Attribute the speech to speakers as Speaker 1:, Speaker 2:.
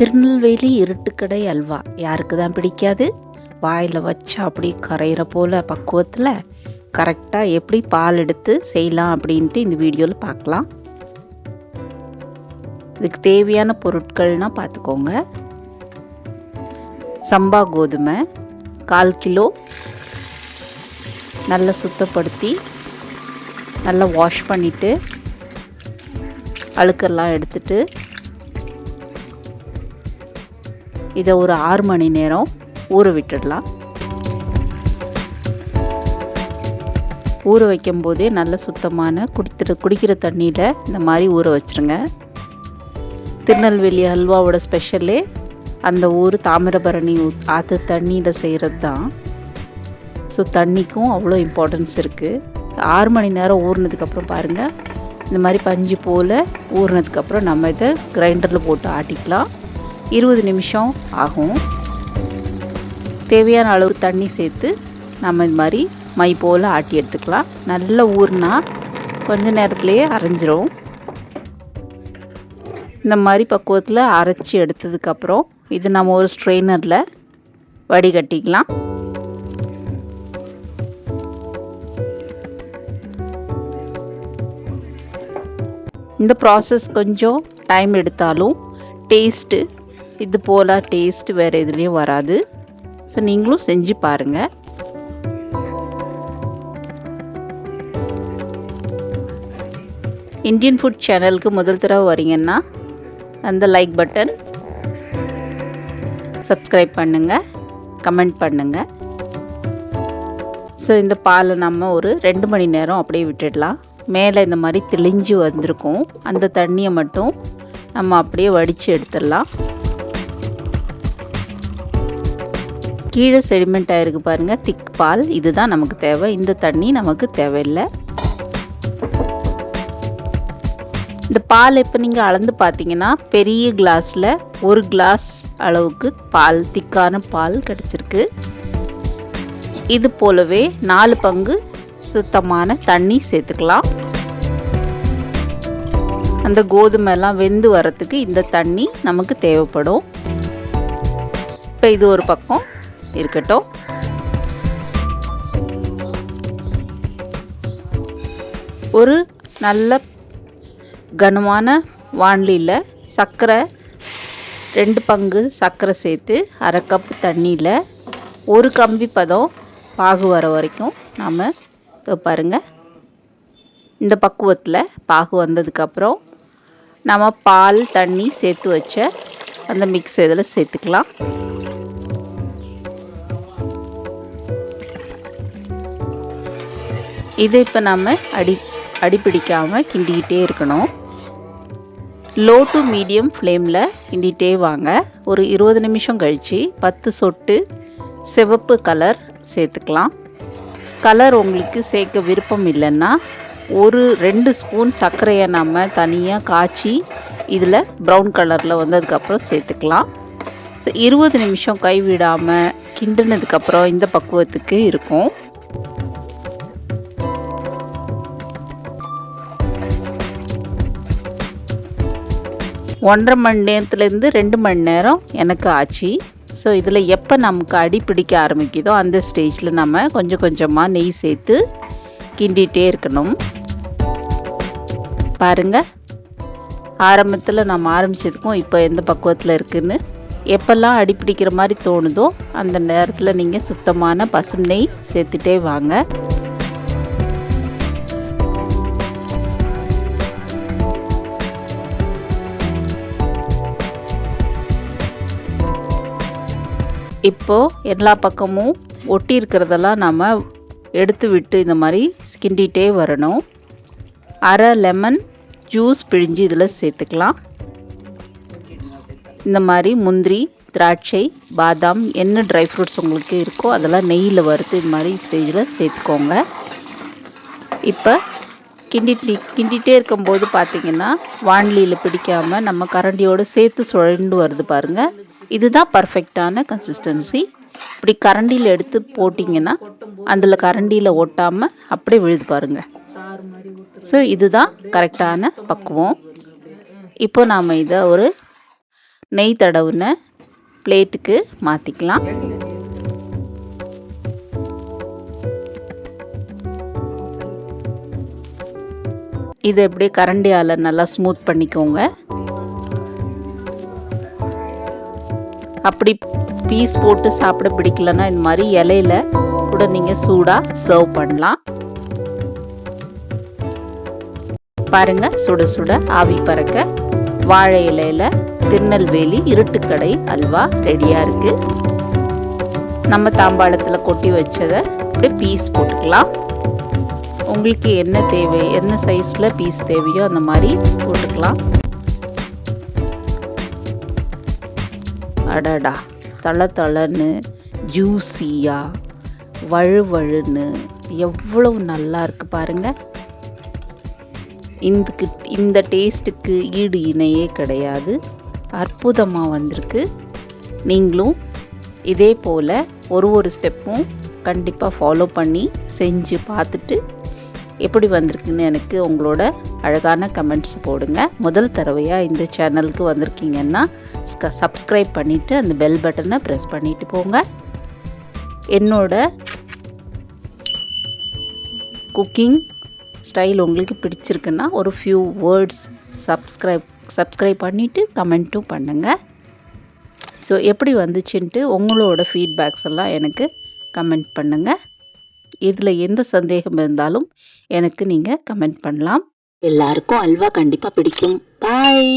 Speaker 1: திருநெல்வேலி இருட்டுக்கடை அல்வா யாருக்கு தான் பிடிக்காது? வாயில் வச்சா அப்படி கரையிற போல் பக்குவத்தில் கரெக்டாக எப்படி பால் எடுத்து செய்யலாம் அப்படின்ட்டு இந்த வீடியோவில் பார்க்கலாம். இதுக்கு தேவையான பொருட்கள்னால் பார்த்துக்கோங்க. சம்பா கோதுமை 1/4 கிலோ நல்லா சுத்தப்படுத்தி நல்லா வாஷ் பண்ணிவிட்டு அழுக்கெல்லாம் எடுத்துட்டு இதை ஒரு 6 மணி நேரம் ஊற விட்டுடலாம். ஊற வைக்கும் போதே நல்ல சுத்தமான குடிக்கிற தண்ணியில் இந்த மாதிரி ஊற வச்சுருங்க. திருநெல்வேலி அல்வாவோட ஸ்பெஷலே அந்த ஊர் தாமிரபரணி ஆற்று தண்ணியில் செய்கிறது தான். ஸோ தண்ணிக்கும் அவ்வளோ இம்பார்ட்டன்ஸ் இருக்குது. 6 மணி நேரம் ஊறினதுக்கப்புறம் பாருங்கள், இந்த மாதிரி பஞ்சு போல் ஊறினதுக்கப்புறம் நம்ம இதை கிரைண்டரில் போட்டு ஆட்டிக்கலாம். 20 நிமிஷம் ஆகும். தேவையான அளவு தண்ணி சேர்த்து நம்ம இது மாதிரி மை போல் ஆட்டி எடுத்துக்கலாம். நல்லா ஊறினா கொஞ்ச நேரத்துலேயே அரைஞ்சிரும். இந்த மாதிரி பக்குவத்தில் அரைச்சி எடுத்ததுக்கப்புறம் இது நம்ம ஒரு ஸ்ட்ரெயினரில் வடிகட்டிக்கலாம். இந்த ப்ராசஸ் கொஞ்சம் டைம் எடுத்தாலும் டேஸ்ட்டு இது போல் டேஸ்ட் வேறு எதுலேயும் வராது. ஸோ நீங்களும் செஞ்சு பாருங்கள். இந்தியன் ஃபுட் சேனலுக்கு முதல் தடவை வரீங்கன்னா அந்த லைக் பட்டன், சப்ஸ்கிரைப் பண்ணுங்கள், கமெண்ட் பண்ணுங்கள். ஸோ இந்த பாலை நம்ம ஒரு 2 மணி நேரம் அப்படியே விட்டுடலாம். மேலே இந்த மாதிரி தெளிஞ்சு வந்திருக்கும். அந்த தண்ணியை மட்டும் நம்ம அப்படியே வடித்து எடுத்துடலாம். கீழே செடிமெண்ட் ஆகிருக்கு பாருங்கள், திக் பால். இதுதான் நமக்கு தேவை. இந்த தண்ணி நமக்கு தேவையில்லை. இந்த பால் இப்போ நீங்கள் அளந்து பார்த்தீங்கன்னா பெரிய கிளாஸில் 1 கிளாஸ் அளவுக்கு பால், திக்கான பால் கிடச்சிருக்கு. இது போலவே 4 பங்கு சுத்தமான தண்ணி சேர்த்துக்கலாம். அந்த கோதுமைலாம் வெந்து வரத்துக்கு இந்த தண்ணி நமக்கு தேவைப்படும். இப்போ இது ஒரு பக்கம் இருக்கட்டும். ஒரு நல்ல கனமான வாணலியில் சர்க்கரை 2 பங்கு சர்க்கரை சேர்த்து 1/2 கப் தண்ணியில் 1 கம்பி பதம் பாகு வர வரைக்கும் நாம் பாருங்கள். இந்த பக்குவத்தில் பாகு வந்ததுக்கப்புறம் நம்ம பால் தண்ணி சேர்த்து வச்ச அந்த மிக்ஸ் இதில் சேர்த்துக்கலாம். இதை இப்போ நம்ம அடிப்பிடிக்காமல் கிண்டிக்கிட்டே இருக்கணும். லோ டு மீடியம் ஃப்ளேமில் கிண்டிகிட்டே வாங்க. ஒரு 20 நிமிஷம் கழித்து 10 சொட்டு சிவப்பு கலர் சேர்த்துக்கலாம். கலர் உங்களுக்கு சேர்க்க விருப்பம் இல்லைன்னா 1-2 ஸ்பூன் சர்க்கரையை நம்ம தனியாக காய்ச்சி இதில் ப்ரௌன் கலரில் வந்ததுக்கப்புறம் சேர்த்துக்கலாம். ஸோ 20 நிமிஷம் கைவிடாமல் கிண்டினதுக்கப்புறம் இந்த பக்குவத்துக்கு இருக்கும். 1.5 மணி நேரத்துலேருந்து 2 மணி நேரம் எனக்கு ஆச்சு. ஸோ இதில் எப்போ நமக்கு அடி பிடிக்க ஆரம்பிக்குதோ அந்த ஸ்டேஜில் நம்ம கொஞ்சம் கொஞ்சமாக நெய் சேர்த்து கிண்டிகிட்டே இருக்கணும். பாருங்கள், ஆரம்பத்தில் நம்ம ஆரம்பித்ததுக்கும் இப்போ எந்த பக்குவத்தில் இருக்குதுன்னு. எப்போல்லாம் அடி பிடிக்கிற மாதிரி தோணுதோ அந்த நேரத்தில் நீங்கள் சுத்தமான பசும் நெய் சேர்த்துட்டே வாங்க. இப்போது எல்லா பக்கமும் ஒட்டி இருக்கிறதெல்லாம் நம்ம எடுத்து விட்டு இந்த மாதிரி கிண்டிகிட்டே வரணும். 1/2 லெமன் ஜூஸ் பிழிஞ்சு இதில் சேர்த்துக்கலாம். இந்த மாதிரி முந்திரி, திராட்சை, பாதாம், என்ன ட்ரை ஃப்ரூட்ஸ் உங்களுக்கு இருக்கோ அதெல்லாம் நெய்யில் வறுத்து இது மாதிரி ஸ்டேஜில் சேர்த்துக்கோங்க. இப்போ கிண்டிகிட்டே இருக்கும்போது பார்த்திங்கன்னா வாணலியில் பிடிக்காமல் நம்ம கரண்டியோடு சேர்த்து சுழண்டு வருது பாருங்கள். இதுதான் பர்ஃபெக்டான கன்சிஸ்டன்சி. இப்படி கரண்டியில் எடுத்து போட்டிங்கன்னா அதில் கரண்டியில் ஒட்டாமல் அப்படியே விழுது பாருங்கள். ஸோ இதுதான் கரெக்டான பக்குவம். இப்போ நாம் இதை ஒரு நெய் தடவுன பிளேட்டுக்கு மாற்றிக்கலாம். இதை அப்படியே கரண்டியால் நல்லா ஸ்மூத் பண்ணிக்கோங்க. அப்படி பீஸ் போட்டு சாப்பிட பிடிக்கலன்னா இந்த மாதிரி இலையில கூட நீங்கள் சூடாக சர்வ் பண்ணலாம். பாருங்க, சுட சுட ஆவி பறக்க வாழை இலையில திருநெல்வேலி இருட்டுக்கடை அல்வா ரெடியாக இருக்கு. நம்ம தாம்பாளத்தில் கொட்டி வச்சதை அப்படியே பீஸ் போட்டுக்கலாம். உங்களுக்கு என்ன தேவை, என்ன சைஸில் பீஸ் தேவையோ அந்த மாதிரி போட்டுக்கலாம். அடடா, தளன்னு ஜூஸியாக வழுவழுன்னு எவ்வளவு நல்லா இருக்கு பாருங்க. இந்த டேஸ்ட்டுக்கு ஈடு இணையே கிடையாது. அற்புதமாக வந்திருக்கு. நீங்களும் இதே போல் ஒரு ஸ்டெப்பும் கண்டிப்பாக ஃபாலோ பண்ணி செஞ்சு பார்த்துட்டு எப்படி வந்திருக்குன்னு எனக்கு உங்களோட அழகான கமெண்ட்ஸ் போடுங்க. முதல் தடவையாக இந்த சேனலுக்கு வந்திருக்கீங்கன்னா சப்ஸ்கிரைப் பண்ணிவிட்டு அந்த பெல் பட்டனை ப்ரெஸ் பண்ணிவிட்டு போங்க. என்னோட குக்கிங் ஸ்டைல் உங்களுக்கு பிடிச்சிருக்குன்னா ஒரு ஃபியூ வேர்ட்ஸ் சப்ஸ்கிரைப் பண்ணிவிட்டு கமெண்ட்டும் பண்ணுங்கள். ஸோ எப்படி வந்துச்சுன்ட்டு உங்களோட ஃபீட்பேக்ஸ் எல்லாம் எனக்கு கமெண்ட் பண்ணுங்கள். இதில் எந்த சந்தேகம் இருந்தாலும் எனக்கு நீங்கள் கமெண்ட் பண்ணலாம்.
Speaker 2: எல்லாருக்கும் அல்வா கண்டிப்பாக பிடிக்கும். பாய்.